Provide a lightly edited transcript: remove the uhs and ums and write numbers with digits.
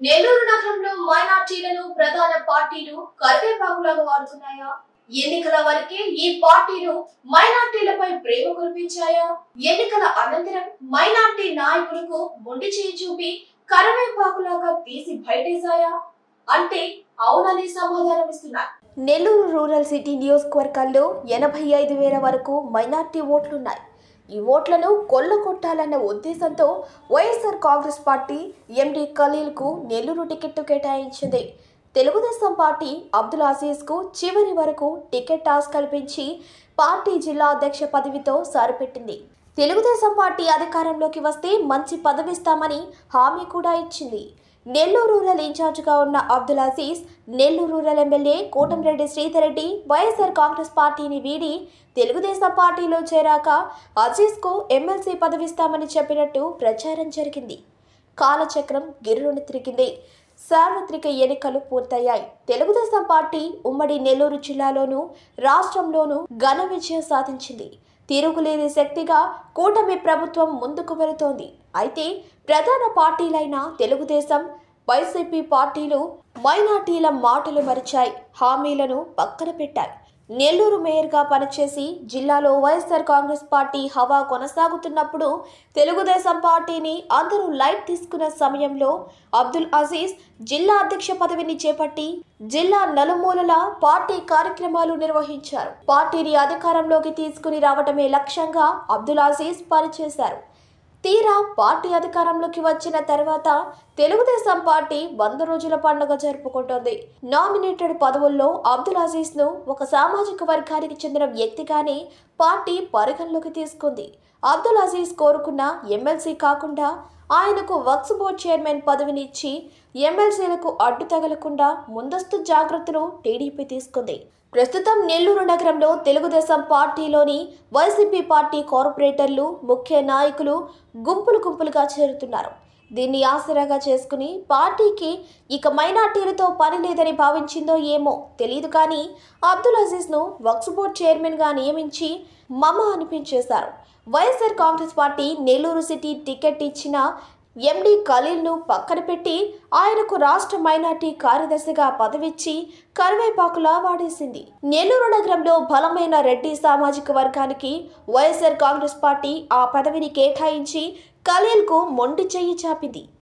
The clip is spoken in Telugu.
నెల్లూరు నగరంలో మైనార్టీలను ప్రధాన పార్టీలు కరివేపాకులాగా వాడుతున్నాయా? ఎన్నికల వరకే ఈ పార్టీలు మైనార్టీలపై ప్రేమ కురిపించాయా? ఎన్నికల అనంతరం మైనార్టీ నాయకులకు మొండి చేయి చూపి కరివేపాకులాగా తీసి బయటేశాయా అంటే అవునని సమాధానం ఇస్తున్నారు. నెల్లూరు రూరల్ సిటీ నియోజకవర్గాల్లో 85,000 వరకు మైనార్టీ ఓట్లున్నాయి. ఈ ఓట్లను కొల్లగొట్టాలన్న ఉద్దేశంతో వైఎస్ఆర్ కాంగ్రెస్ పార్టీ ఎండి ఖలీల్కు నెల్లూరు టికెట్ కేటాయించింది. తెలుగుదేశం పార్టీ అబ్దుల్ అజీజ్కు చివరి వరకు టికెట్ ఆశ కల్పించి పార్టీ జిల్లా అధ్యక్ష పదవితో సరిపెట్టింది. తెలుగుదేశం పార్టీ అధికారంలోకి వస్తే మంచి పదవిస్తామని హామీ కూడా ఇచ్చింది. నెల్లూరు రూరల్ ఇన్ఛార్జిగా ఉన్న అబ్దుల్ అజీజ్ నెల్లూరు రూరల్ ఎమ్మెల్యే కోటంరెడ్డి శ్రీధర్ రెడ్డి వైఎస్ఆర్ కాంగ్రెస్ పార్టీని వీడి తెలుగుదేశం పార్టీలో చేరాక అజీజ్కు ఎమ్మెల్సీ పదవిస్తామని చెప్పినట్టు ప్రచారం జరిగింది. కాలచక్రం గిర్రును తిరిగింది. సార్వత్రిక ఎన్నికలు పూర్తయ్యాయి. తెలుగుదేశం పార్టీ ఉమ్మడి నెల్లూరు జిల్లాలోనూ రాష్ట్రంలోనూ ఘన విజయం సాధించింది. తిరుగులేని శక్తిగా కూటమి ప్రభుత్వం ముందుకు వెళుతోంది. అయితే ప్రధాన పార్టీలైన తెలుగుదేశం, వైసీపీ పార్టీలు మైనార్టీల మాటలు మరిచాయి, హామీలను పక్కన పెట్టాయి. నెల్లూరు మేయర్గా పనిచేసి జిల్లాలో వైఎస్ఆర్ కాంగ్రెస్ పార్టీ హవా కొనసాగుతున్నప్పుడు తెలుగుదేశం పార్టీని అందరూ లైట్ తీసుకున్న సమయంలో అబ్దుల్ అజీజ్ జిల్లా అధ్యక్ష పదవిని చేపట్టి జిల్లా నలుమూలల పార్టీ కార్యక్రమాలు నిర్వహించారు. పార్టీని అధికారంలోకి తీసుకుని రావటమే లక్ష్యంగా అబ్దుల్ అజీజ్ పనిచేశారు. తీరా పార్టీ అధికారంలోకి వచ్చిన తర్వాత తెలుగుదేశం పార్టీ 100 రోజుల పండుగ జరుపుకుంటోంది. నామినేటెడ్ పదవుల్లో అబ్దుల్ అజీజ్ ను ఒక సామాజిక వర్గానికి చెందిన వ్యక్తిగానే పార్టీ పరిగణలోకి తీసుకుంది. అబ్దుల్ అజీజ్ కోరుకున్న ఎమ్మెల్సీ కాకుండా ఆయనకు వక్ఫ్ బోర్డు చైర్మన్ పదవిని ఇచ్చి ఎమ్మెల్సీలకు అడ్డు తగలకుండా ముందస్తు జాగ్రత్తలు టీడీపీ తీసుకుంది. ప్రస్తుతం నెల్లూరు నగరంలో తెలుగుదేశం పార్టీలోని వైసీపీ పార్టీ కార్పొరేటర్లు, ముఖ్య నాయకులు గుంపులుగా చేరుతున్నారు. దీన్ని ఆసరాగా చేసుకుని పార్టీకి ఇక మైనార్టీలతో పని లేదని భావించిందో ఏమో తెలియదు కానీ అబ్దుల్ అజీజ్ను వక్ఫ్ బోర్డు చైర్మన్గా నియమించి మమ అనిపించేశారు. వైఎస్ఆర్ కాంగ్రెస్ పార్టీ నెల్లూరు సిటీ టికెట్ ఇచ్చిన ఎండి ఖలీల్ను పక్కన పెట్టి ఆయనకు రాష్ట్ర మైనార్టీ కార్యదర్శిగా పదవిచ్చి కరివేపాకులా వాడేసింది. నెల్లూరు నగరంలో బలమైన రెడ్డి సామాజిక వర్గానికి వైఎస్ఆర్ కాంగ్రెస్ పార్టీ ఆ పదవిని కేటాయించి ఖలీల్కు మొండి చెయ్యి చాపింది.